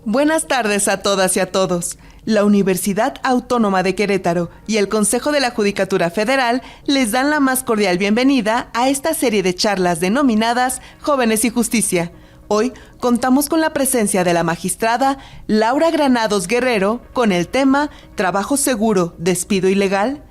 Buenas tardes a todas y a todos. La Universidad Autónoma de Querétaro y el Consejo de la Judicatura Federal les dan la más cordial bienvenida a esta serie de charlas denominadas Jóvenes y Justicia. Hoy contamos con la presencia de la magistrada Laura Granados Guerrero con el tema Trabajo seguro, despido ilegal.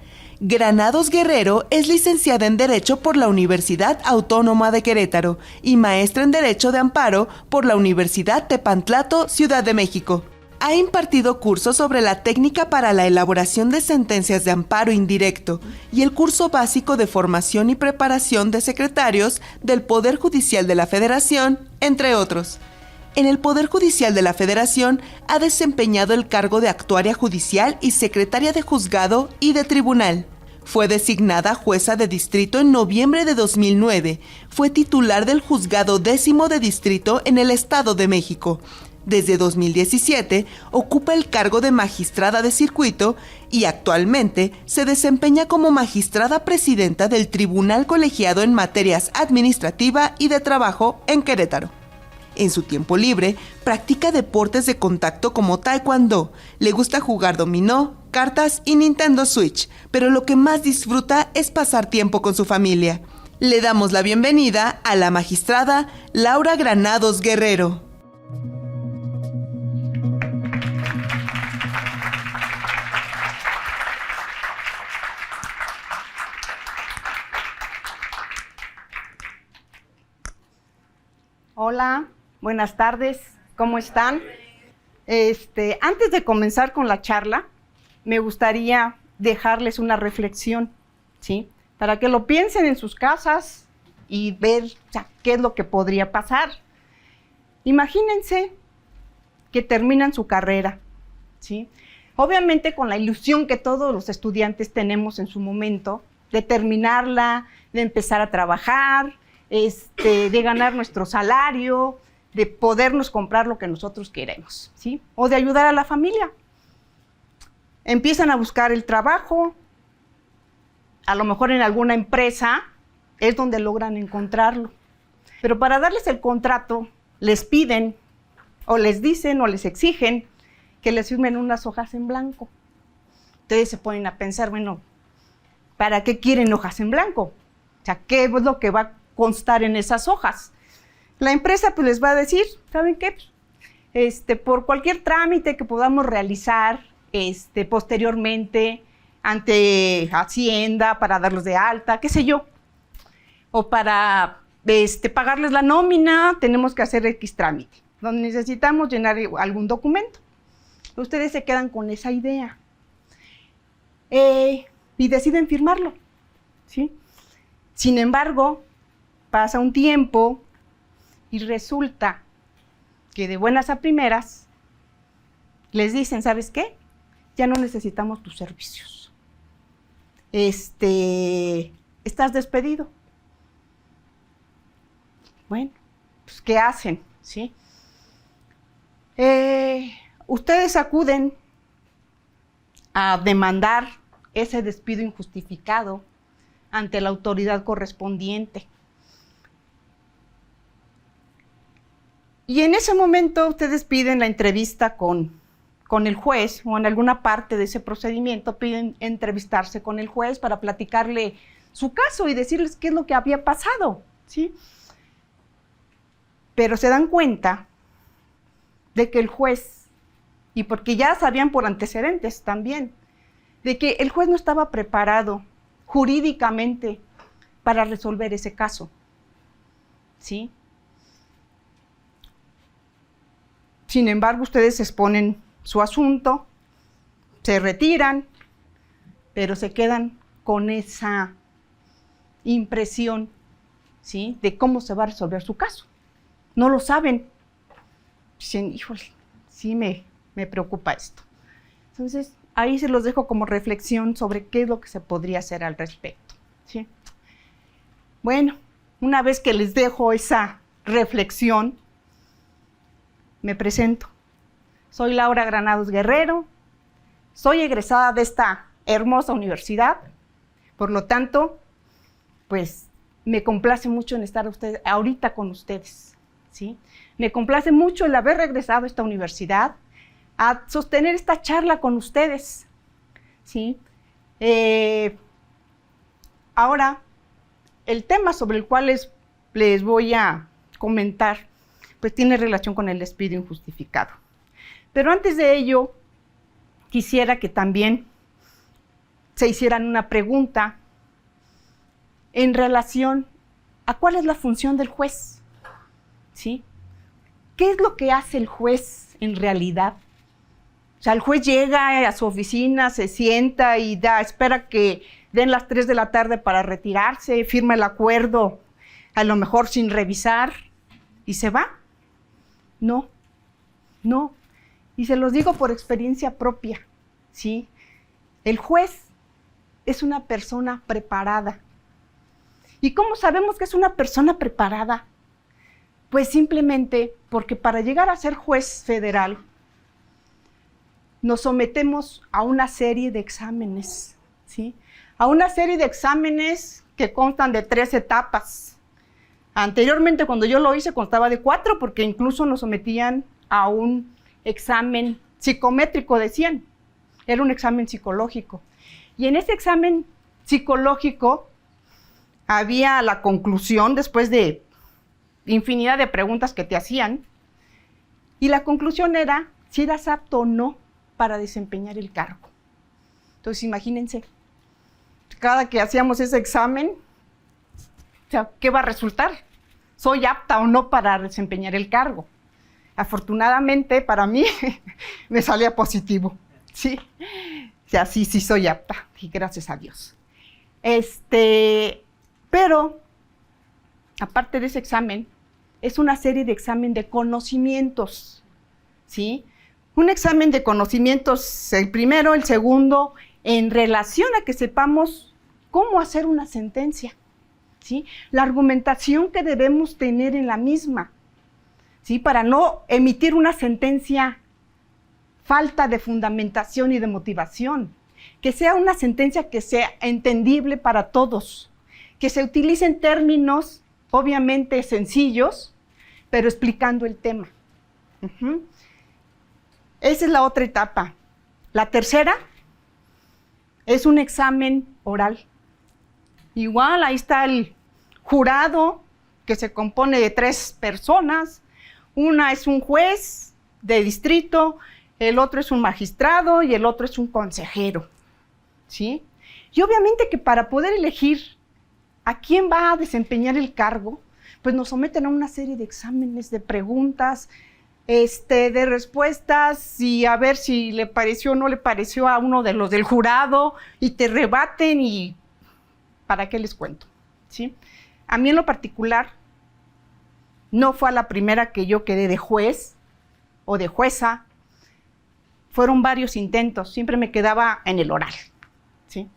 Granados Guerrero es licenciada en Derecho por la Universidad Autónoma de Querétaro y maestra en Derecho de Amparo por la Universidad Tepantlato, Ciudad de México. Ha impartido cursos sobre la técnica para la elaboración de sentencias de amparo indirecto y el curso básico de formación y preparación de secretarios del Poder Judicial de la Federación, entre otros. En el Poder Judicial de la Federación ha desempeñado el cargo de actuaria judicial y secretaria de juzgado y de tribunal. Fue designada jueza de distrito en noviembre de 2009. Fue titular del Juzgado 10º de Distrito en el Estado de México. Desde 2017 ocupa el cargo de magistrada de circuito y actualmente se desempeña como magistrada presidenta del Tribunal Colegiado en Materias Administrativa y de Trabajo en Querétaro. En su tiempo libre, practica deportes de contacto como taekwondo, le gusta jugar dominó, cartas y Nintendo Switch, pero lo que más disfruta es pasar tiempo con su familia. Le damos la bienvenida a la magistrada Laura Granados Guerrero. Hola, buenas tardes, ¿cómo están? Antes de comenzar con la charla, me gustaría dejarles una reflexión, ¿sí? Para que lo piensen en sus casas y ver qué es lo que podría pasar. Imagínense que terminan su carrera, ¿sí? Obviamente con la ilusión que todos los estudiantes tenemos en su momento, de terminarla, de empezar a trabajar, de ganar nuestro salario, de podernos comprar lo que nosotros queremos, ¿sí? O de ayudar a la familia. Empiezan a buscar el trabajo, a lo mejor en alguna empresa es donde logran encontrarlo. Pero para darles el contrato, les piden, o les dicen, o les exigen que les firmen unas hojas en blanco. Ustedes se ponen a pensar, bueno, ¿para qué quieren hojas en blanco? O sea, ¿qué es lo que va a constar en esas hojas? La empresa pues les va a decir, ¿saben qué? Por cualquier trámite que podamos realizar posteriormente ante Hacienda para darlos de alta, qué sé yo, o para pagarles la nómina, tenemos que hacer X trámite, donde necesitamos llenar algún documento. Ustedes se quedan con esa idea y deciden firmarlo, ¿sí? Sin embargo, pasa un tiempo y resulta que de buenas a primeras les dicen, ¿sabes qué? Ya no necesitamos tus servicios. Estás despedido. Bueno, pues ¿qué hacen? ¿Sí? Ustedes acuden a demandar ese despido injustificado ante la autoridad correspondiente. Y en ese momento ustedes piden la entrevista con el juez, o en alguna parte de ese procedimiento piden entrevistarse con el juez para platicarle su caso y decirles qué es lo que había pasado, ¿sí? Pero se dan cuenta de que el juez, y porque ya sabían por antecedentes también, de que el juez no estaba preparado jurídicamente para resolver ese caso, ¿sí? Sin embargo, ustedes exponen su asunto, se retiran, pero se quedan con esa impresión, ¿sí? De cómo se va a resolver su caso. No lo saben. Dicen, híjole, sí me preocupa esto. Entonces, ahí se los dejo como reflexión sobre qué es lo que se podría hacer al respecto, ¿sí? Bueno, una vez que les dejo esa reflexión, me presento. Soy Laura Granados Guerrero, soy egresada de esta hermosa universidad, por lo tanto, pues me complace mucho en estar ahorita con ustedes, ¿sí? Me complace mucho el haber regresado a esta universidad a sostener esta charla con ustedes, ¿sí? Ahora, el tema sobre el cual les voy a comentar, pues tiene relación con el despido injustificado. Pero antes de ello, quisiera que también se hicieran una pregunta en relación a cuál es la función del juez, ¿sí? ¿Qué es lo que hace el juez en realidad? O sea, el juez llega a su oficina, se sienta y espera que den las 3 de la tarde para retirarse, firma el acuerdo, a lo mejor sin revisar, y se va. No. Y se los digo por experiencia propia, ¿sí? El juez es una persona preparada. ¿Y cómo sabemos que es una persona preparada? Pues simplemente porque para llegar a ser juez federal, nos sometemos a una serie de exámenes, ¿sí? A una serie de exámenes que constan de 3 etapas. Anteriormente, cuando yo lo hice, constaba de 4, porque incluso nos sometían a un examen psicométrico de 100. Era un examen psicológico. Y en ese examen psicológico había la conclusión, después de infinidad de preguntas que te hacían, y la conclusión era si eras apto o no para desempeñar el cargo. Entonces, imagínense, cada que hacíamos ese examen, o sea, ¿qué va a resultar? ¿Soy apta o no para desempeñar el cargo? Afortunadamente, para mí, me salía positivo, ¿sí? O sea, sí soy apta, y gracias a Dios. Pero, aparte de ese examen, es una serie de examen de conocimientos, ¿sí? Un examen de conocimientos, el primero, el segundo, en relación a que sepamos cómo hacer una sentencia, ¿sí? La argumentación que debemos tener en la misma, ¿sí? Para no emitir una sentencia falta de fundamentación y de motivación, que sea una sentencia que sea entendible para todos, que se utilicen términos obviamente sencillos, pero explicando el tema. Esa es la otra etapa. La tercera es un examen oral. Igual, ahí está el jurado, que se compone de 3 personas. Una es un juez de distrito, el otro es un magistrado y el otro es un consejero, ¿sí? Y obviamente que para poder elegir a quién va a desempeñar el cargo, pues nos someten a una serie de exámenes, de preguntas, de respuestas, y a ver si le pareció o no le pareció a uno de los del jurado, y te rebaten, y ¿para qué les cuento? ¿Sí? A mí en lo particular, no fue a la primera que yo quedé de juez o de jueza. Fueron varios intentos, siempre me quedaba en el oral, ¿sí?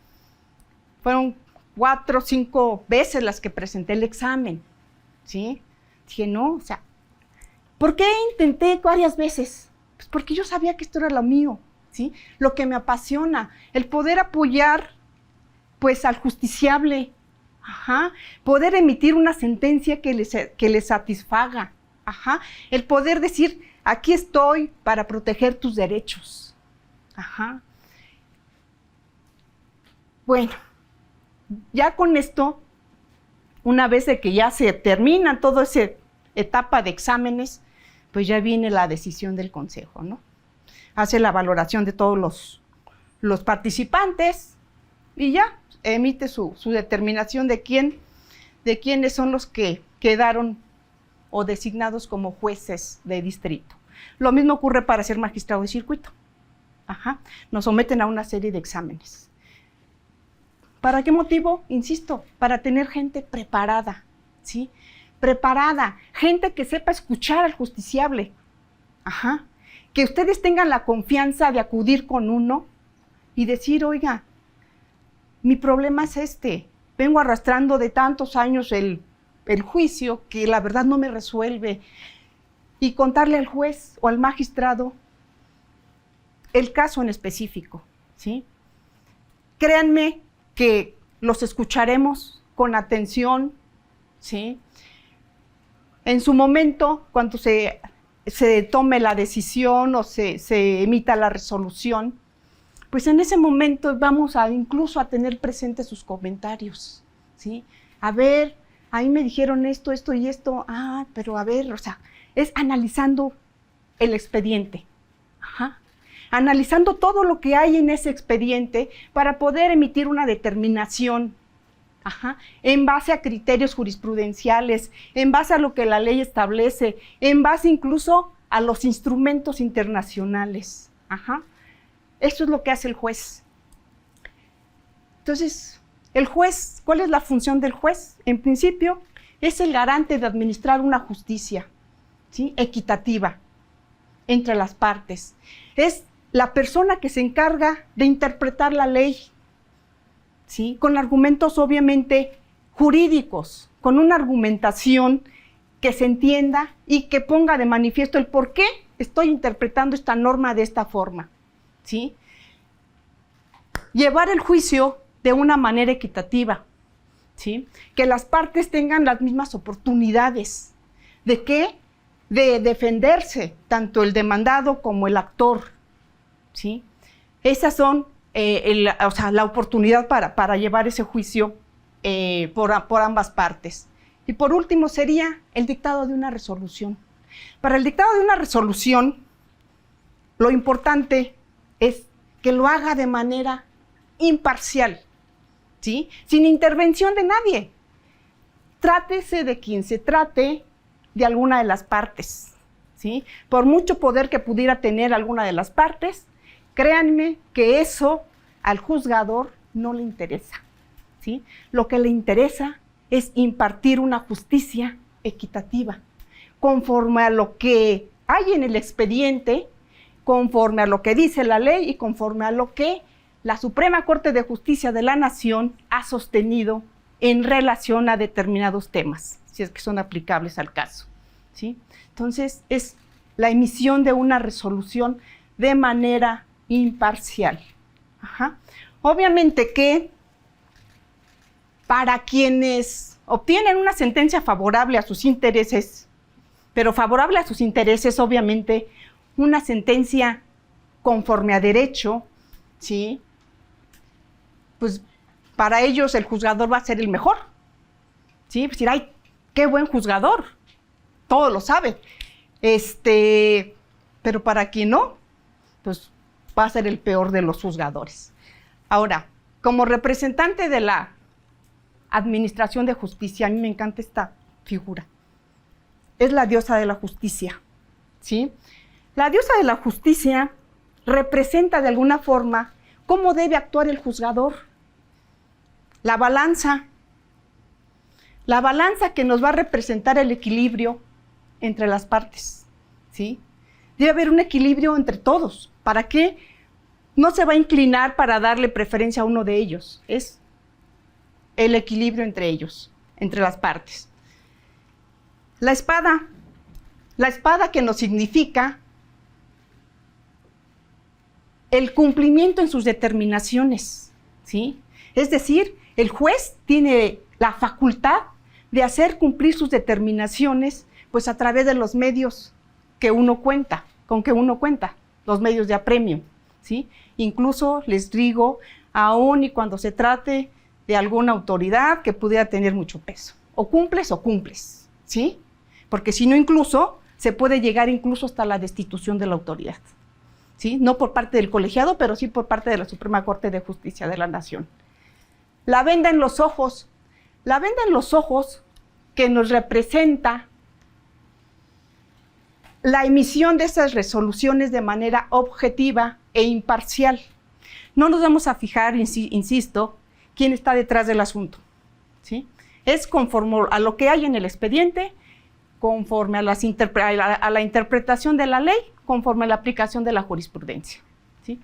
Fueron 4 o 5 veces las que presenté el examen, ¿sí? Dije, no, o sea, ¿por qué intenté varias veces? Pues porque yo sabía que esto era lo mío, ¿sí? Lo que me apasiona, el poder apoyar, pues, al justiciable, poder emitir una sentencia que le satisfaga, el poder decir, aquí estoy para proteger tus derechos. Bueno, ya con esto, una vez de que ya se termina toda esa etapa de exámenes, pues ya viene la decisión del consejo, ¿no? Hace la valoración de todos los participantes y ya emite su determinación de quiénes son los que quedaron o designados como jueces de distrito. Lo mismo ocurre para ser magistrado de circuito. Nos someten a una serie de exámenes. ¿Para qué motivo? Insisto, para tener gente preparada, ¿sí? Preparada, gente que sepa escuchar al justiciable. Que ustedes tengan la confianza de acudir con uno y decir, oiga, mi problema es vengo arrastrando de tantos años el juicio que la verdad no me resuelve, y contarle al juez o al magistrado el caso en específico, ¿sí? Créanme que los escucharemos con atención, ¿sí? En su momento, cuando se tome la decisión o se emita la resolución, pues en ese momento vamos a incluso a tener presentes sus comentarios, ¿sí? A ver, ahí me dijeron esto, esto y esto, pero a ver, o sea, es analizando el expediente, analizando todo lo que hay en ese expediente para poder emitir una determinación, en base a criterios jurisprudenciales, en base a lo que la ley establece, en base incluso a los instrumentos internacionales, Eso es lo que hace el juez. Entonces, el juez, ¿cuál es la función del juez? En principio, es el garante de administrar una justicia, ¿sí?, equitativa entre las partes. Es la persona que se encarga de interpretar la ley, ¿sí?, con argumentos obviamente jurídicos, con una argumentación que se entienda y que ponga de manifiesto el por qué estoy interpretando esta norma de esta forma, ¿sí? Llevar el juicio de una manera equitativa, ¿sí? Que las partes tengan las mismas oportunidades. ¿De qué? De defenderse, tanto el demandado como el actor, ¿sí? Esas son la oportunidad para llevar ese juicio por ambas partes. Y por último sería el dictado de una resolución. Para el dictado de una resolución, lo importante es que lo haga de manera imparcial, ¿sí?, sin intervención de nadie. Trátese de quien se trate de alguna de las partes, ¿sí? Por mucho poder que pudiera tener alguna de las partes, créanme que eso al juzgador no le interesa, ¿sí? Lo que le interesa es impartir una justicia equitativa, conforme a lo que hay en el expediente, conforme a lo que dice la ley y conforme a lo que la Suprema Corte de Justicia de la Nación ha sostenido en relación a determinados temas, si es que son aplicables al caso, ¿sí? Entonces, es la emisión de una resolución de manera imparcial. Obviamente que para quienes obtienen una sentencia favorable a sus intereses, pero favorable a sus intereses, obviamente, una sentencia conforme a derecho, ¿sí?, pues para ellos el juzgador va a ser el mejor, ¿sí? Decir, ¡ay, qué buen juzgador! Todo lo sabe. Pero para quien no, pues va a ser el peor de los juzgadores. Ahora, como representante de la Administración de Justicia, a mí me encanta esta figura. Es la diosa de la justicia, ¿sí? La diosa de la justicia representa de alguna forma cómo debe actuar el juzgador. La balanza que nos va a representar el equilibrio entre las partes, ¿sí? Debe haber un equilibrio entre todos. ¿Para qué? No se va a inclinar para darle preferencia a uno de ellos. Es el equilibrio entre ellos, entre las partes. La espada que nos significa el cumplimiento en sus determinaciones, ¿sí? Es decir, el juez tiene la facultad de hacer cumplir sus determinaciones, pues a través de los medios con que uno cuenta, los medios de apremio, ¿sí? Incluso les digo, aun y cuando se trate de alguna autoridad que pudiera tener mucho peso, o cumples, ¿sí? Porque si no, incluso se puede llegar incluso hasta la destitución de la autoridad, ¿sí? No por parte del colegiado, pero sí por parte de la Suprema Corte de Justicia de la Nación. La venda en los ojos que nos representa la emisión de esas resoluciones de manera objetiva e imparcial. No nos vamos a fijar, insisto, quién está detrás del asunto, ¿sí? Es conforme a lo que hay en el expediente, conforme a la interpretación de la ley, conforme a la aplicación de la jurisprudencia, ¿sí?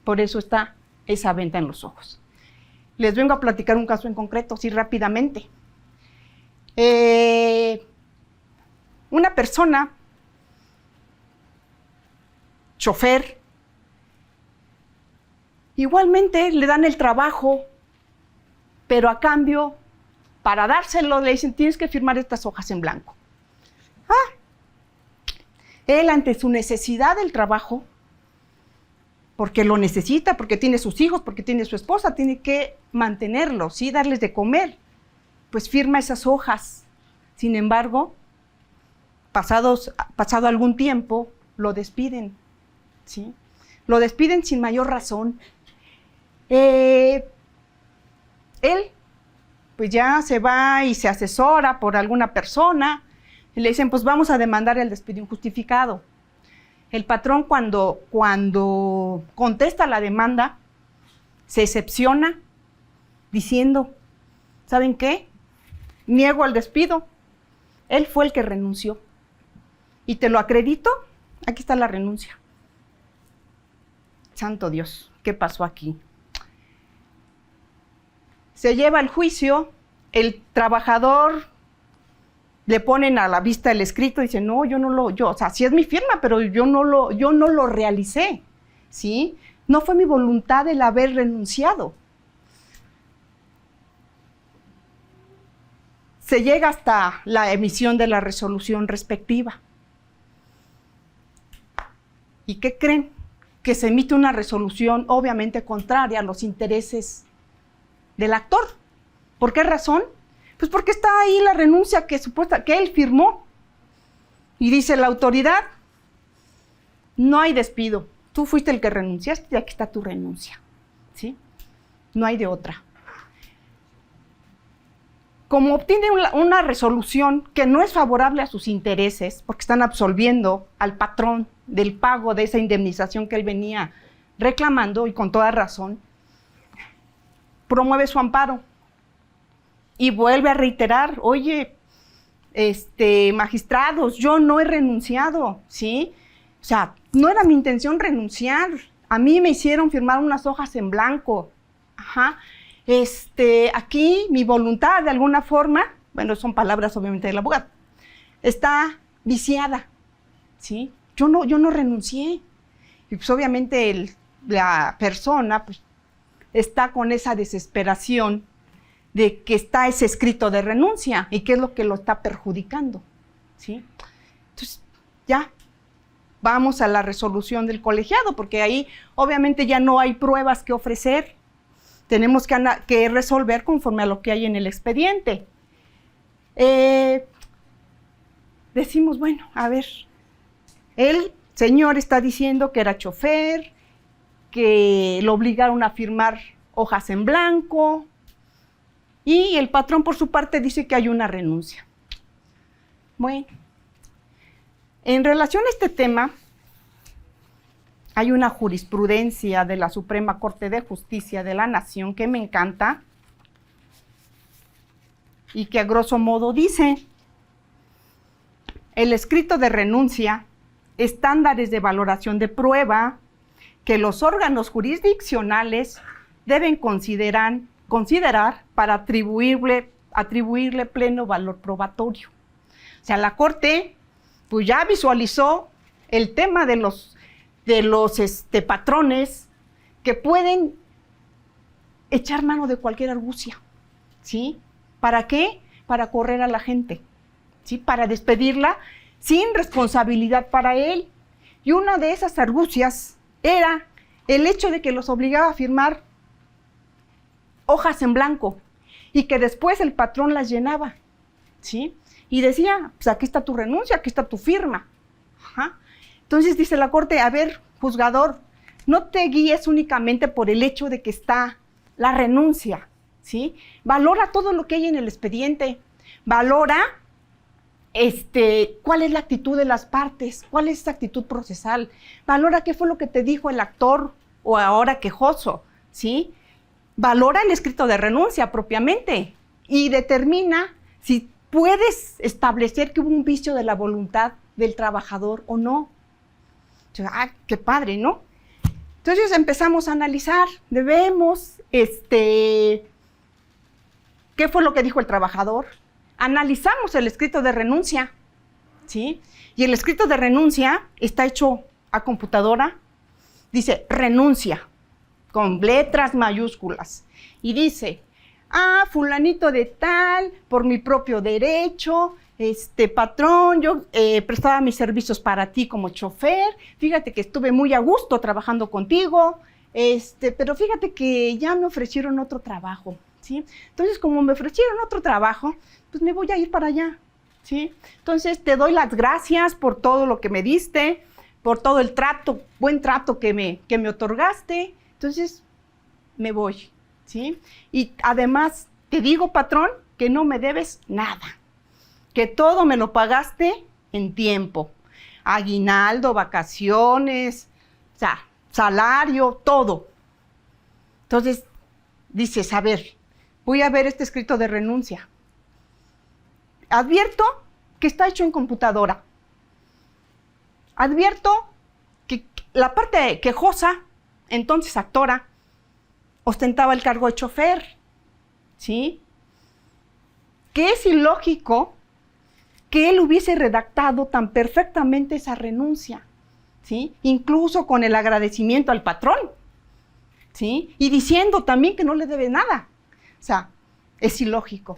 Por eso está esa venta en los ojos. Les vengo a platicar un caso en concreto, sí, rápidamente. Una persona, chofer, igualmente le dan el trabajo, pero a cambio, para dárselo, le dicen, tienes que firmar estas hojas en blanco. Él, ante su necesidad del trabajo, porque lo necesita, porque tiene sus hijos, porque tiene su esposa, tiene que mantenerlos, ¿sí? Darles de comer, pues firma esas hojas. Sin embargo, pasado algún tiempo, lo despiden, ¿sí? Lo despiden sin mayor razón. Él, pues ya se va y se asesora por alguna persona, y le dicen, pues vamos a demandar el despido injustificado. El patrón, cuando contesta la demanda, se excepciona diciendo, ¿saben qué? Niego el despido. Él fue el que renunció. Y te lo acredito, aquí está la renuncia. Santo Dios, ¿qué pasó aquí? Se lleva el juicio, el trabajador le ponen a la vista el escrito y dice, no, o sea, sí es mi firma, pero yo no lo realicé, ¿sí? No fue mi voluntad el haber renunciado. Se llega hasta la emisión de la resolución respectiva. ¿Y qué creen? Que se emite una resolución obviamente contraria a los intereses del actor. ¿Por qué razón? Pues porque está ahí la renuncia que él firmó. Y dice la autoridad, no hay despido. Tú fuiste el que renunciaste y aquí está tu renuncia. ¿Sí? No hay de otra. Como obtiene una resolución que no es favorable a sus intereses, porque están absolviendo al patrón del pago de esa indemnización que él venía reclamando, y con toda razón, promueve su amparo y vuelve a reiterar, oye, magistrados, yo no he renunciado, ¿sí? O sea, no era mi intención renunciar, a mí me hicieron firmar unas hojas en blanco, ajá. Aquí mi voluntad de alguna forma, bueno, son palabras obviamente del abogado, está viciada, ¿sí? Yo no renuncié. Y pues obviamente la persona pues, está con esa desesperación de que está ese escrito de renuncia y qué es lo que lo está perjudicando, ¿sí? Entonces, ya vamos a la resolución del colegiado, porque ahí obviamente ya no hay pruebas que ofrecer. Tenemos que resolver conforme a lo que hay en el expediente. Decimos, bueno, a ver, el señor está diciendo que era chofer, que lo obligaron a firmar hojas en blanco, y el patrón por su parte dice que hay una renuncia. Bueno, en relación a este tema, hay una jurisprudencia de la Suprema Corte de Justicia de la Nación que me encanta y que a grosso modo dice: el escrito de renuncia, estándares de valoración de prueba que los órganos jurisdiccionales deben considerar para atribuirle pleno valor probatorio. O sea, la Corte pues ya visualizó el tema de los patrones que pueden echar mano de cualquier argucia, ¿sí? ¿Para qué? Para correr a la gente, ¿sí? Para despedirla sin responsabilidad para él. Y una de esas argucias era el hecho de que los obligaba a firmar hojas en blanco y que después el patrón las llenaba, ¿sí? Y decía, pues aquí está tu renuncia, aquí está tu firma. Ajá. Entonces dice la Corte, a ver, juzgador, no te guíes únicamente por el hecho de que está la renuncia, ¿sí? Valora todo lo que hay en el expediente, valora cuál es la actitud de las partes, cuál es esa actitud procesal, valora qué fue lo que te dijo el actor o ahora quejoso, ¿sí? Valora el escrito de renuncia propiamente y determina si puedes establecer que hubo un vicio de la voluntad del trabajador o no. Qué padre, ¿no? Entonces empezamos a analizar, debemos, ¿qué fue lo que dijo el trabajador? Analizamos el escrito de renuncia, ¿sí? Y el escrito de renuncia está hecho a computadora, dice renuncia, con letras mayúsculas, y dice, fulanito de tal, por mi propio derecho, Patrón, yo prestaba mis servicios para ti como chofer, fíjate que estuve muy a gusto trabajando contigo, pero fíjate que ya me ofrecieron otro trabajo, ¿sí? Entonces, como me ofrecieron otro trabajo, pues me voy a ir para allá, ¿sí? Entonces, te doy las gracias por todo lo que me diste, por todo el trato, buen trato que me otorgaste, entonces, me voy, ¿sí? Y además, te digo, patrón, que no me debes nada, que todo me lo pagaste en tiempo, aguinaldo, vacaciones, o sea, salario, todo. Entonces, dices, a ver, voy a ver este escrito de renuncia. Advierto que está hecho en computadora. Advierto que la parte quejosa, entonces actora, ostentaba el cargo de chofer, ¿sí? Que es ilógico que él hubiese redactado tan perfectamente esa renuncia, ¿sí? Incluso con el agradecimiento al patrón, ¿sí? Y diciendo también que no le debe nada. O sea, es ilógico.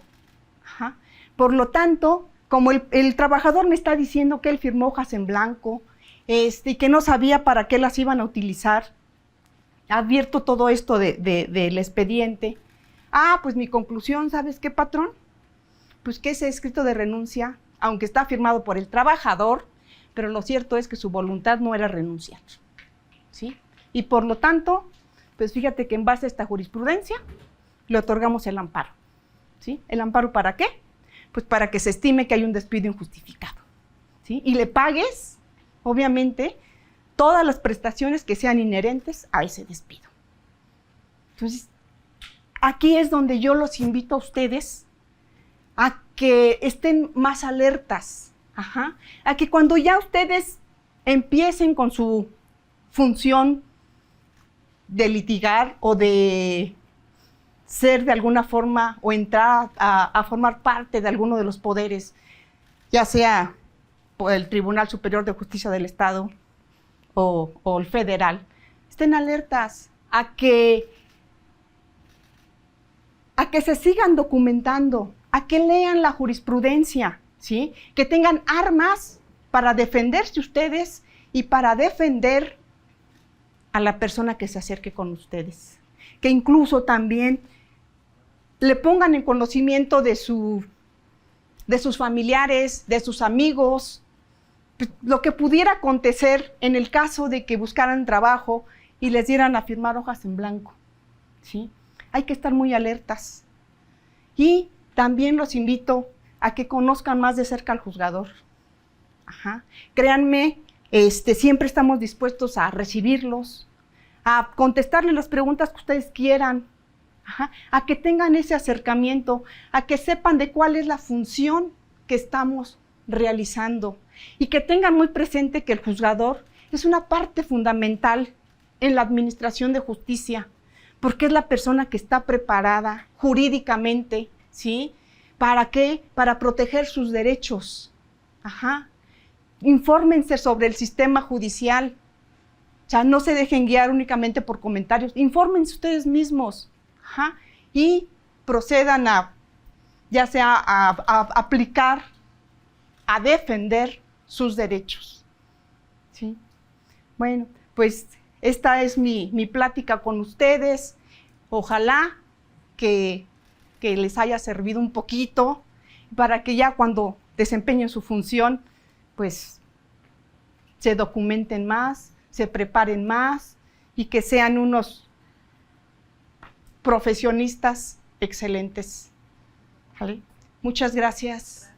Ajá. Por lo tanto, como el trabajador me está diciendo que él firmó hojas en blanco, y que no sabía para qué las iban a utilizar, advierto todo esto del expediente. Pues mi conclusión, ¿sabes qué, patrón? Pues que ese escrito de renuncia, aunque está firmado por el trabajador, pero lo cierto es que su voluntad no era renunciar, ¿sí? Y por lo tanto, pues fíjate que en base a esta jurisprudencia, le otorgamos el amparo, ¿sí? ¿El amparo para qué? Pues para que se estime que hay un despido injustificado, ¿sí? Y le pagues, obviamente, todas las prestaciones que sean inherentes a ese despido. Entonces, aquí es donde yo los invito a ustedes a que estén más alertas, a que cuando ya ustedes empiecen con su función de litigar o de ser de alguna forma o entrar a formar parte de alguno de los poderes, ya sea por el Tribunal Superior de Justicia del Estado o el federal, estén alertas a que se sigan documentando, a que lean la jurisprudencia, ¿sí? Que tengan armas para defenderse ustedes y para defender a la persona que se acerque con ustedes. Que incluso también le pongan en conocimiento de sus familiares, de sus amigos, lo que pudiera acontecer en el caso de que buscaran trabajo y les dieran a firmar hojas en blanco, ¿sí? Hay que estar muy alertas. Y también los invito a que conozcan más de cerca al juzgador. Créanme, siempre estamos dispuestos a recibirlos, a contestarles las preguntas que ustedes quieran, a que tengan ese acercamiento, a que sepan de cuál es la función que estamos realizando y que tengan muy presente que el juzgador es una parte fundamental en la administración de justicia, porque es la persona que está preparada jurídicamente, ¿sí? ¿Para qué? Para proteger sus derechos. Infórmense sobre el sistema judicial. O sea, no se dejen guiar únicamente por comentarios. Infórmense ustedes mismos. Y procedan ya sea a aplicar, a defender sus derechos. ¿Sí? Bueno, pues esta es mi plática con ustedes. Ojalá que les haya servido un poquito para que ya cuando desempeñen su función, pues se documenten más, se preparen más y que sean unos profesionistas excelentes. ¿Vale? Muchas gracias.